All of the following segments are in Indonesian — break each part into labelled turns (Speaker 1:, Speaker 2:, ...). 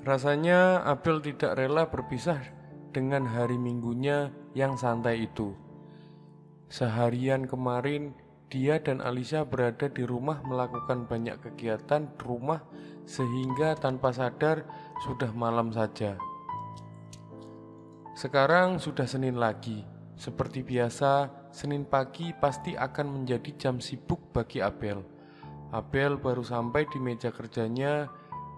Speaker 1: Rasanya Abel tidak rela berpisah dengan hari minggunya yang santai itu. Seharian kemarin, dia dan Alisa berada di rumah melakukan banyak kegiatan di rumah sehingga tanpa sadar sudah malam saja. Sekarang sudah Senin lagi. Seperti biasa, Senin pagi pasti akan menjadi jam sibuk bagi Abel. Abel baru sampai di meja kerjanya.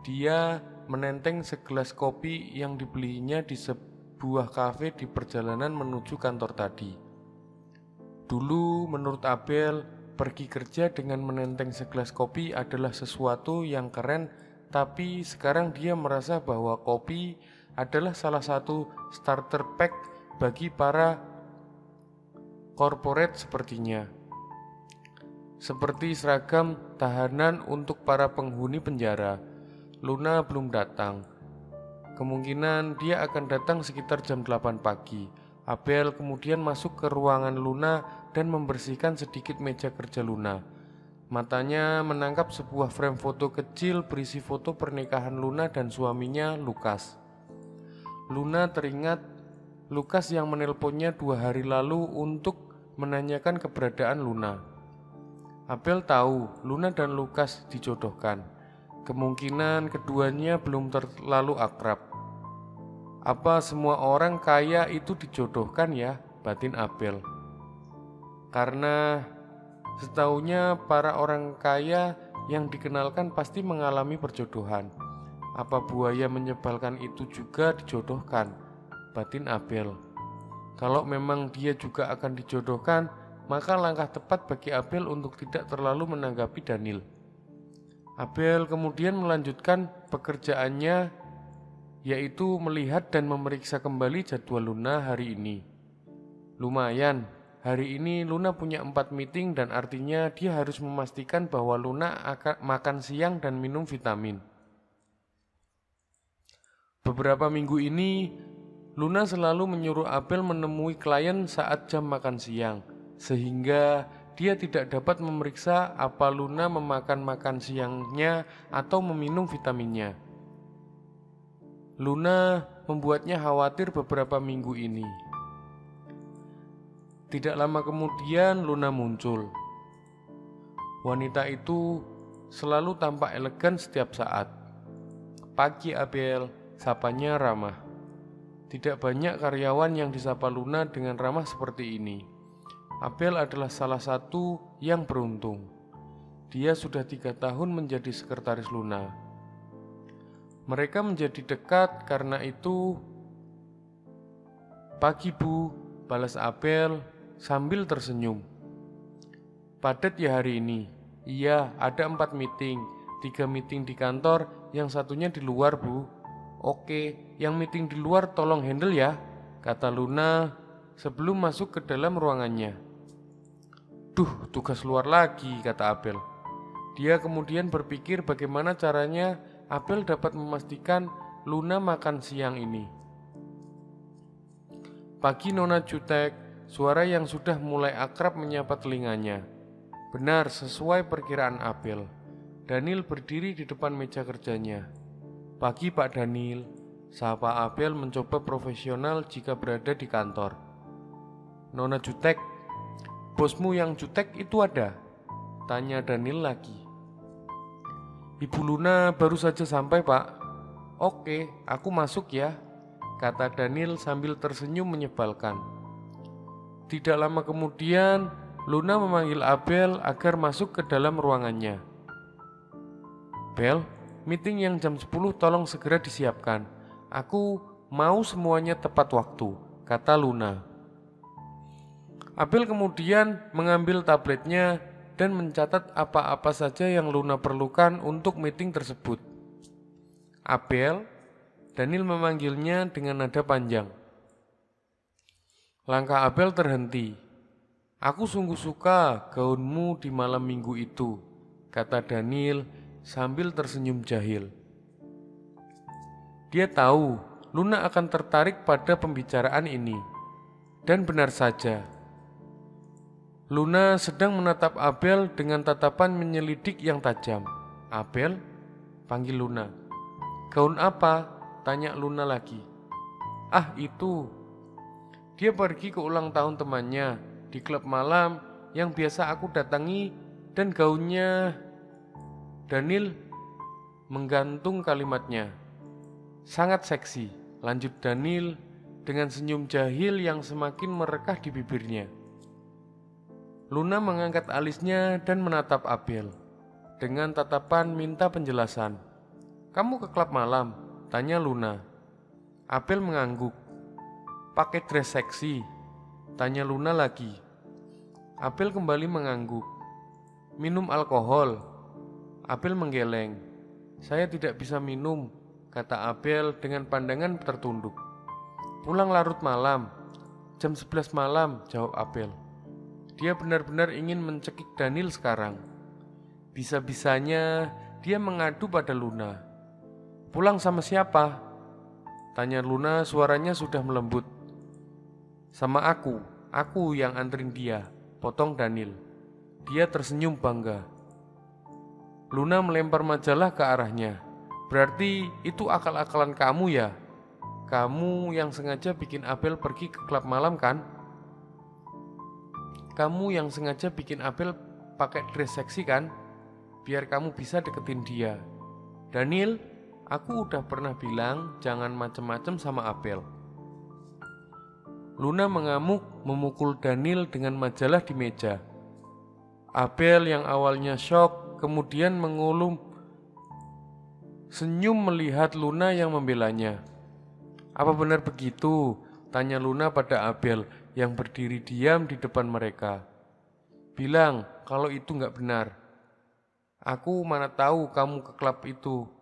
Speaker 1: Dia menenteng segelas kopi yang dibelinya di sebuah kafe di perjalanan menuju kantor tadi. Dulu menurut Abel, pergi kerja dengan menenteng segelas kopi adalah sesuatu yang keren, tapi sekarang dia merasa bahwa kopi adalah salah satu starter pack bagi para corporate sepertinya. Seperti seragam tahanan untuk para penghuni penjara. Luna belum datang. Kemungkinan dia akan datang sekitar jam 8 pagi. Abel kemudian masuk ke ruangan Luna dan membersihkan sedikit meja kerja Luna. Matanya menangkap sebuah frame foto kecil berisi foto pernikahan Luna dan suaminya, Lukas. Luna teringat Lukas yang menelponnya 2 hari lalu untuk menanyakan keberadaan Luna. Abel tahu Luna dan Lukas dijodohkan. Kemungkinan keduanya belum terlalu akrab. Apa semua orang kaya itu dijodohkan ya, batin Abel. Karena setahunya para orang kaya yang dikenalkan pasti mengalami perjodohan. Apa buaya menyebalkan itu juga dijodohkan, batin Abel. Kalau memang dia juga akan dijodohkan, maka langkah tepat bagi Abel untuk tidak terlalu menanggapi Daniel. Abel kemudian melanjutkan pekerjaannya, yaitu melihat dan memeriksa kembali jadwal Luna hari ini. Lumayan, hari ini Luna punya 4 meeting dan artinya dia harus memastikan bahwa Luna akan makan siang dan minum vitamin. Beberapa minggu ini, Luna selalu menyuruh Abel menemui klien saat jam makan siang, sehingga dia tidak dapat memeriksa apa Luna memakan makan siangnya atau meminum vitaminnya. Luna membuatnya khawatir beberapa minggu ini. Tidak lama kemudian Luna muncul. Wanita itu selalu tampak elegan setiap saat. Pagi Abel, sapanya ramah. Tidak banyak karyawan yang disapa Luna dengan ramah seperti ini. Abel adalah salah satu yang beruntung. Dia sudah 3 tahun menjadi sekretaris Luna. Mereka menjadi dekat karena itu. Pagi Bu, balas Abel sambil tersenyum. Padat ya hari ini? Iya, ada 4 meeting. 3 meeting di kantor, yang satunya di luar Bu. Oke, yang meeting di luar tolong handle ya, kata Luna sebelum masuk ke dalam ruangannya. Duh, tugas luar lagi, kata Abel. Dia kemudian berpikir bagaimana caranya Abel dapat memastikan Luna makan siang ini. Pagi Nona jutek, suara yang sudah mulai akrab menyapa telinganya. Benar, sesuai perkiraan Abel. Daniel berdiri di depan meja kerjanya. Pagi Pak Daniel, sapa Abel mencoba profesional jika berada di kantor. Nona jutek, bosmu yang jutek itu ada? Tanya Daniel lagi. Ibu Luna baru saja sampai Pak. Oke, aku masuk ya, kata Daniel sambil tersenyum menyebalkan. Tidak lama kemudian, Luna memanggil Abel agar masuk ke dalam ruangannya. Bel, meeting yang jam 10 tolong segera disiapkan. Aku mau semuanya tepat waktu, kata Luna. Abel kemudian mengambil tabletnya dan mencatat apa-apa saja yang Luna perlukan untuk meeting tersebut. Abel, Daniel memanggilnya dengan nada panjang. Langkah Abel terhenti. Aku sungguh suka gaunmu di malam minggu itu, kata Daniel sambil tersenyum jahil. Dia tahu Luna akan tertarik pada pembicaraan ini. Dan benar saja, Luna sedang menatap Abel dengan tatapan menyelidik yang tajam. Abel, panggil Luna. Gaun apa? Tanya Luna lagi. Ah, itu. Dia pergi ke ulang tahun temannya di klub malam yang biasa aku datangi dan gaunnya. Daniel menggantung kalimatnya. Sangat seksi, lanjut Daniel dengan senyum jahil yang semakin merekah di bibirnya. Luna mengangkat alisnya dan menatap Abel dengan tatapan minta penjelasan. Kamu ke klub malam? Tanya Luna. Abel mengangguk. Pakai dress seksi? Tanya Luna lagi. Abel kembali mengangguk. Minum alkohol? Abel menggeleng. Saya tidak bisa minum, kata Abel dengan pandangan tertunduk. Pulang larut malam, jam 11 malam, jawab Abel. Dia benar-benar ingin mencekik Daniel sekarang. Bisa-bisanya dia mengadu pada Luna. Pulang sama siapa? Tanya Luna, suaranya sudah melembut. Sama aku yang anterin dia, potong Daniel. Dia tersenyum bangga. Luna melempar majalah ke arahnya. Berarti itu akal-akalan kamu ya? Kamu yang sengaja bikin Abel pergi ke klub malam kan? Kamu yang sengaja bikin Abel pakai dress seksi kan? Biar kamu bisa deketin dia. Daniel, aku udah pernah bilang jangan macem-macem sama Abel. Luna mengamuk memukul Daniel dengan majalah di meja. Abel yang awalnya syok kemudian mengulum senyum melihat Luna yang membelanya. Apa benar begitu? Tanya Luna pada Abel yang berdiri diam di depan mereka. Bilang kalau itu gak benar. Aku mana tahu kamu ke klub itu.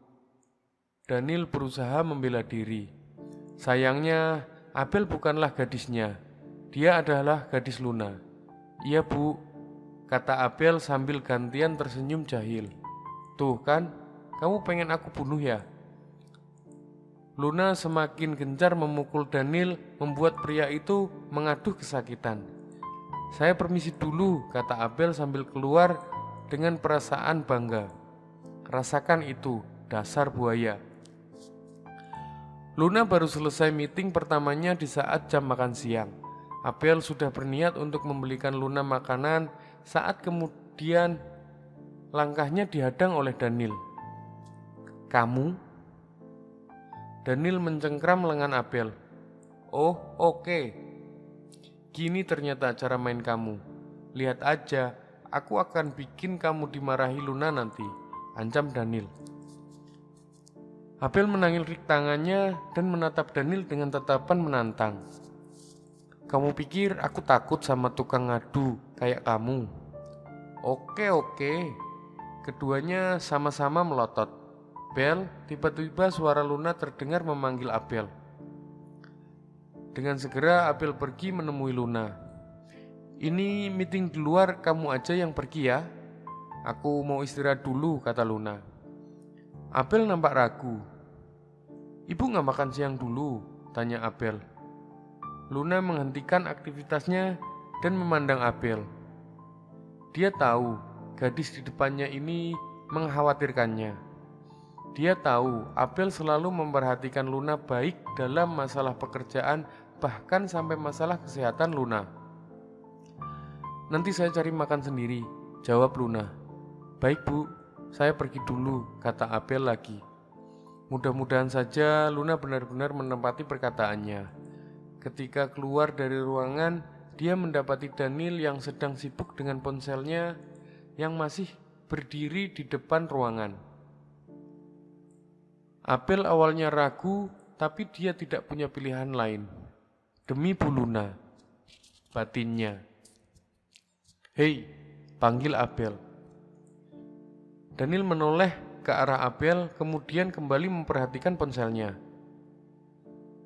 Speaker 1: Daniel berusaha membela diri. Sayangnya Abel bukanlah gadisnya. Dia adalah gadis Luna. Iya bu, kata Abel sambil gantian tersenyum jahil. Tuh kan, kamu pengen aku bunuh ya? Luna semakin gencar memukul Daniel membuat pria itu mengaduh kesakitan. Saya permisi dulu, kata Abel sambil keluar dengan perasaan bangga. Rasakan itu, dasar buaya. Luna baru selesai meeting pertamanya di saat jam makan siang. Abel sudah berniat untuk membelikan Luna makanan saat kemudian langkahnya dihadang oleh Daniel. Kamu? Daniel mencengkram lengan Abel. Oh, oke. Gini ternyata cara main kamu. Lihat aja, aku akan bikin kamu dimarahi Luna nanti, ancam Daniel. Abel menangilrik tangannya dan menatap Daniel dengan tatapan menantang. Kamu pikir aku takut sama tukang ngadu kayak kamu? Oke. Keduanya sama-sama melotot. Bel, tiba-tiba suara Luna terdengar memanggil Abel. Dengan segera Abel pergi menemui Luna. Ini meeting di luar, kamu aja yang pergi ya. Aku mau istirahat dulu, kata Luna. Abel nampak ragu. Ibu gak makan siang dulu? Tanya Abel. Luna menghentikan aktivitasnya dan memandang Abel. Dia tahu gadis di depannya ini mengkhawatirkannya. Dia tahu Abel selalu memperhatikan Luna baik dalam masalah pekerjaan, bahkan sampai masalah kesehatan Luna. Nanti saya cari makan sendiri, jawab Luna. Baik bu, saya pergi dulu, kata Abel lagi. Mudah-mudahan saja Luna benar-benar menempati perkataannya. Ketika keluar dari ruangan, dia mendapati Daniel yang sedang sibuk dengan ponselnya yang masih berdiri di depan ruangan. Abel awalnya ragu, tapi dia tidak punya pilihan lain. Demi Bu Luna, batinnya. Hei, panggil Abel. Daniel menoleh ke arah Abel, kemudian kembali memperhatikan ponselnya.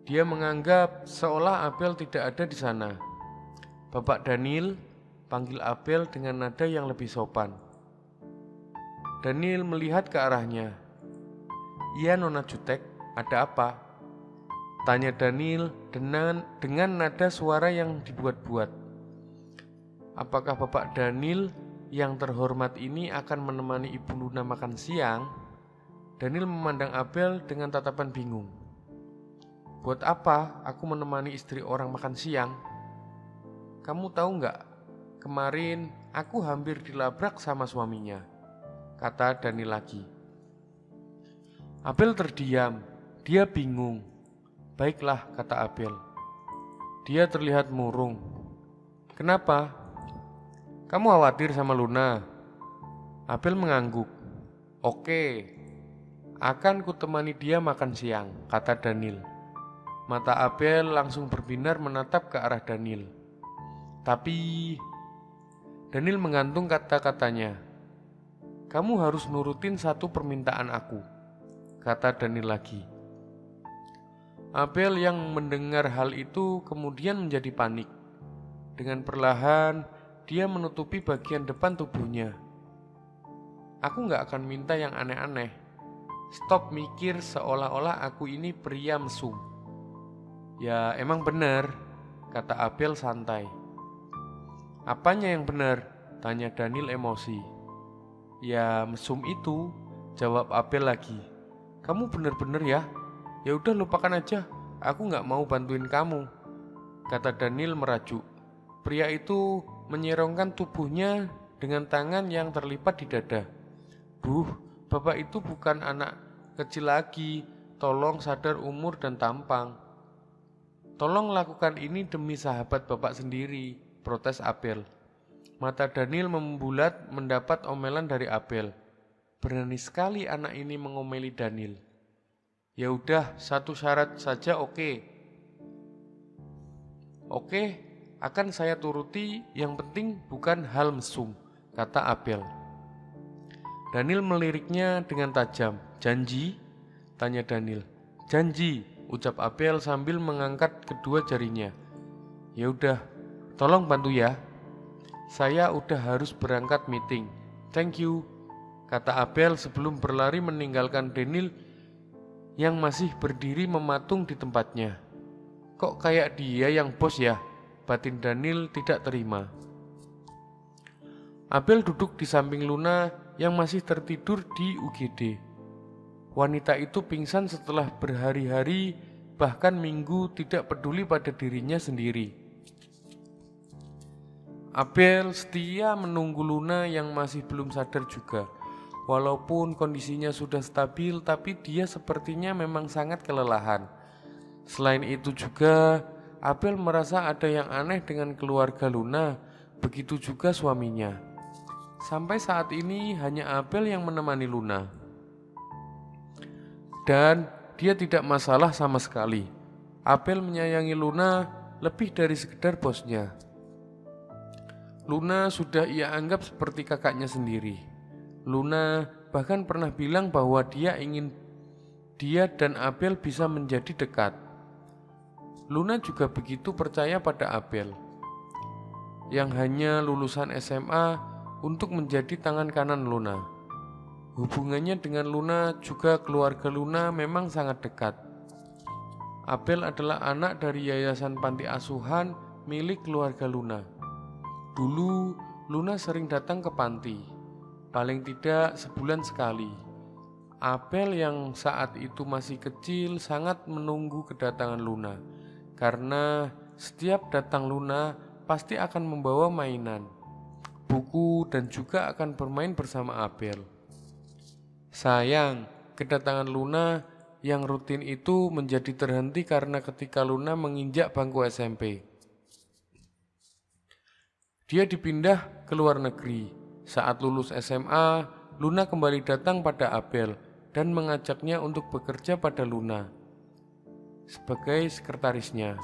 Speaker 1: Dia menganggap seolah Abel tidak ada di sana. Bapak Daniel, panggil Abel dengan nada yang lebih sopan. Daniel melihat ke arahnya. Iya Nona Jutek, ada apa? Tanya Daniel dengan nada suara yang dibuat-buat. Apakah Bapak Daniel yang terhormat ini akan menemani Ibu Luna makan siang? Daniel memandang Abel dengan tatapan bingung. Buat apa aku menemani istri orang makan siang? Kamu tahu nggak, kemarin aku hampir dilabrak sama suaminya, kata Daniel lagi. Abel terdiam, dia bingung. Baiklah, kata Abel. Dia terlihat murung. Kenapa? Kamu khawatir sama Luna? Abel mengangguk. Oke, akan kutemani dia makan siang, kata Daniel. Mata Abel langsung berbinar menatap ke arah Daniel. Tapi Daniel menggantung kata-katanya. Kamu harus nurutin satu permintaan aku, kata Daniel lagi. Abel yang mendengar hal itu kemudian menjadi panik. Dengan perlahan, dia menutupi bagian depan tubuhnya. Aku gak akan minta yang aneh-aneh. Stop mikir seolah-olah aku ini pria mesum. Ya emang benar, kata Abel santai. Apanya yang benar? Tanya Daniel emosi. Ya mesum itu, jawab Abel lagi. Kamu bener-bener ya? Ya udah lupakan aja, aku gak mau bantuin kamu, kata Daniel merajuk. Pria itu menyerongkan tubuhnya dengan tangan yang terlipat di dada. Bapak itu bukan anak kecil lagi, tolong sadar umur dan tampang. Tolong lakukan ini demi sahabat bapak sendiri, protes Abel. Mata Daniel membulat mendapat omelan dari Abel. Berani sekali anak ini mengomeli Daniel. Ya udah, satu syarat saja oke. Oke, akan saya turuti, yang penting bukan hal mesum, kata Abel. Daniel meliriknya dengan tajam. Janji? Tanya Daniel. Janji, ucap Abel sambil mengangkat kedua jarinya. Ya udah, tolong bantu ya. Saya udah harus berangkat meeting. Thank you, kata Abel sebelum berlari meninggalkan Daniel yang masih berdiri mematung di tempatnya. Kok kayak dia yang bos ya? Batin Daniel tidak terima. Abel duduk di samping Luna yang masih tertidur di UGD. Wanita itu pingsan setelah berhari-hari bahkan minggu tidak peduli pada dirinya sendiri. Abel setia menunggu Luna yang masih belum sadar juga. Walaupun kondisinya sudah stabil, tapi dia sepertinya memang sangat kelelahan. Selain itu juga, Abel merasa ada yang aneh dengan keluarga Luna, begitu juga suaminya. Sampai saat ini hanya Abel yang menemani Luna. Dan dia tidak masalah sama sekali. Abel menyayangi Luna lebih dari sekedar bosnya. Luna sudah ia anggap seperti kakaknya sendiri. Luna bahkan pernah bilang bahwa dia ingin dia dan Abel bisa menjadi dekat. Luna juga begitu percaya pada Abel, yang hanya lulusan SMA untuk menjadi tangan kanan Luna. Hubungannya dengan Luna juga keluarga Luna memang sangat dekat. Abel adalah anak dari yayasan panti asuhan milik keluarga Luna. Dulu Luna sering datang ke panti, paling tidak sebulan sekali. Abel yang saat itu masih kecil sangat menunggu kedatangan Luna, karena setiap datang Luna pasti akan membawa mainan, buku, dan juga akan bermain bersama Abel. Sayang, kedatangan Luna yang rutin itu menjadi terhenti karena ketika Luna menginjak bangku SMP. Dia dipindah ke luar negeri. Saat lulus SMA, Luna kembali datang pada Abel dan mengajaknya untuk bekerja pada Luna sebagai sekretarisnya.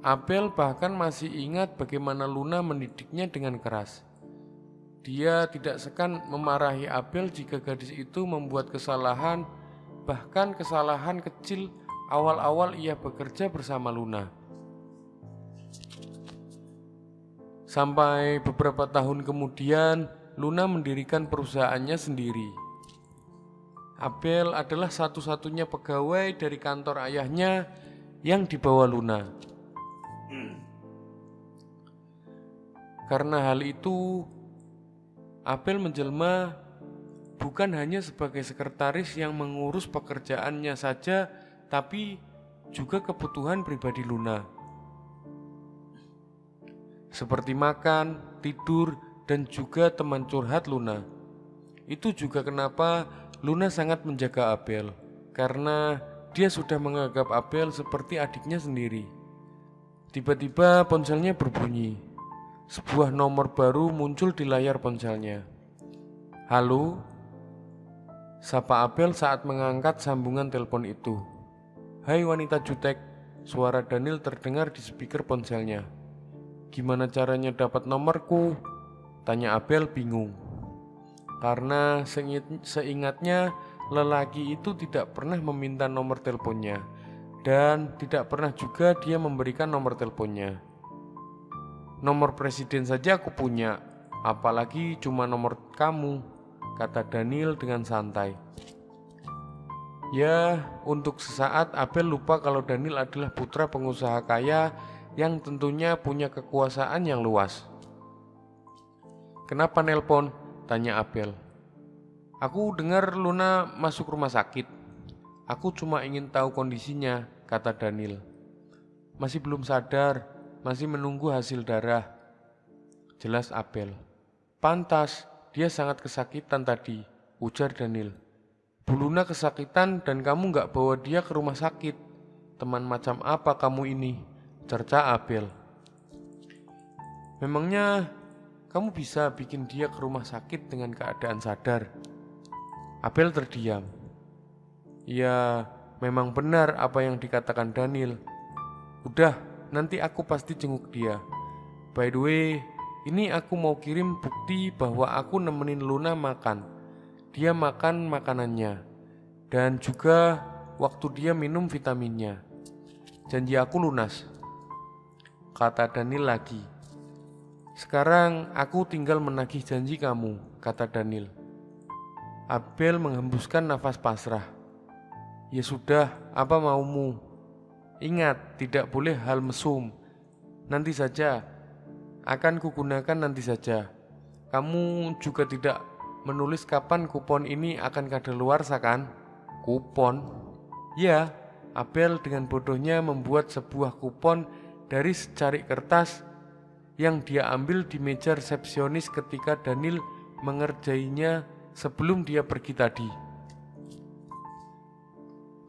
Speaker 1: Abel bahkan masih ingat bagaimana Luna mendidiknya dengan keras. Dia tidak segan memarahi Abel jika gadis itu membuat kesalahan, bahkan kesalahan kecil awal-awal ia bekerja bersama Luna. Sampai beberapa tahun kemudian, Luna mendirikan perusahaannya sendiri. Abel adalah satu-satunya pegawai dari kantor ayahnya yang dibawa Luna. Karena hal itu, Abel menjelma bukan hanya sebagai sekretaris yang mengurus pekerjaannya saja, tapi juga kebutuhan pribadi Luna, seperti makan, tidur, dan juga teman curhat Luna. Itu juga kenapa Luna sangat menjaga Abel, karena dia sudah menganggap Abel seperti adiknya sendiri. Tiba-tiba ponselnya berbunyi. Sebuah nomor baru muncul di layar ponselnya. "Halo?" sapa Abel saat mengangkat sambungan telepon itu. "Hai wanita jutek," suara Daniel terdengar di speaker ponselnya. "Gimana caranya dapat nomorku?" tanya Abel bingung. Karena seingatnya lelaki itu tidak pernah meminta nomor teleponnya, dan tidak pernah juga dia memberikan nomor teleponnya. "Nomor presiden saja aku punya, apalagi cuma nomor kamu," kata Daniel dengan santai. Ya, untuk sesaat Abel lupa kalau Daniel adalah putra pengusaha kaya yang tentunya punya kekuasaan yang luas. "Kenapa nelpon?" tanya Abel. "Aku dengar Luna masuk rumah sakit. Aku cuma ingin tahu kondisinya," kata Daniel. "Masih belum sadar, masih menunggu hasil darah," jelas Abel. "Pantas, dia sangat kesakitan tadi," ujar Daniel. "Bu Luna kesakitan dan kamu gak bawa dia ke rumah sakit. Teman macam apa kamu ini?" cerca Abel. "Memangnya kamu bisa bikin dia ke rumah sakit dengan keadaan sadar?" Abel terdiam. Ya, memang benar apa yang dikatakan Daniel. "Udah, nanti aku pasti jenguk dia. By the way, ini aku mau kirim bukti bahwa aku nemenin Luna makan. Dia makan makanannya, dan juga waktu dia minum vitaminnya. Janji aku lunas," kata Daniel lagi. "Sekarang aku tinggal menagih janji kamu," kata Daniel. Abel menghembuskan nafas pasrah. "Ya sudah, apa maumu? Ingat, tidak boleh hal mesum. Nanti saja, akan kugunakan nanti saja. Kamu juga tidak menulis kapan kupon ini akan kadaluarsa kan?" "Kupon?" "Ya." Abel dengan bodohnya membuat sebuah kupon dari secarik kertas yang dia ambil di meja resepsionis ketika Daniel mengerjainya sebelum dia pergi tadi.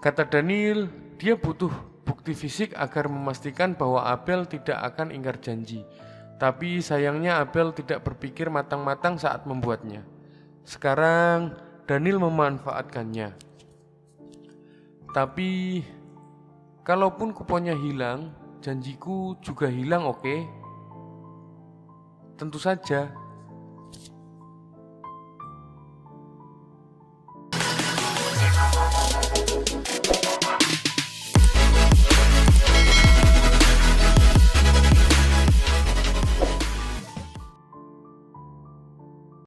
Speaker 1: Kata Daniel, dia butuh bukti fisik agar memastikan bahwa Abel tidak akan ingkar janji. Tapi sayangnya Abel tidak berpikir matang-matang saat membuatnya. Sekarang Daniel memanfaatkannya. "Tapi kalaupun kuponnya hilang, janjiku juga hilang, oke?" "Tentu saja,"